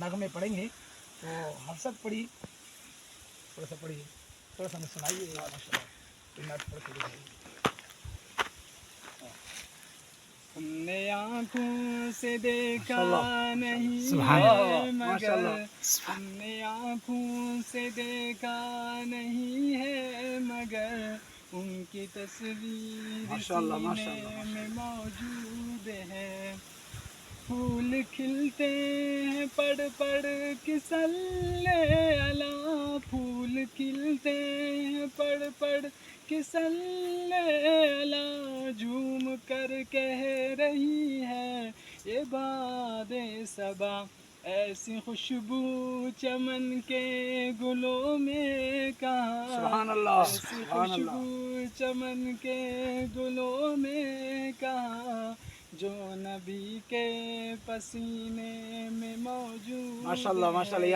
नगमे पढ़ेंगे। तो हर्षद पढ़ी, थोड़ा सा पढ़िए, थोड़ा सा हमें सुनाइए माशाल्लाह। पढ़ के दिखाइए। हमने आँखों से देखा नहीं सुभान है अल्लाह, मगर, हमने आँखों से देखा नहीं है मगर, उनकी तस्वीर माशाल्लाह, सीने माशाल्लाह, में मौजूद है। फूल खिलते हैं पढ़ पढ़ के सल्ले अला, फूल खिलते हैं पढ़ पढ़ के सल्ले अला, झूम कर कह रही है ये बादे सबा, ऐसी खुशबू चमन के गुलों में कहाँ, सुभान अल्लाह, ऐसी सुभान अल्लाह। खुशबू चमन के गुलों में कहाँ, जो नबी के पसीने में मौजूद माशाल्लाह, है। माशाल्लाह।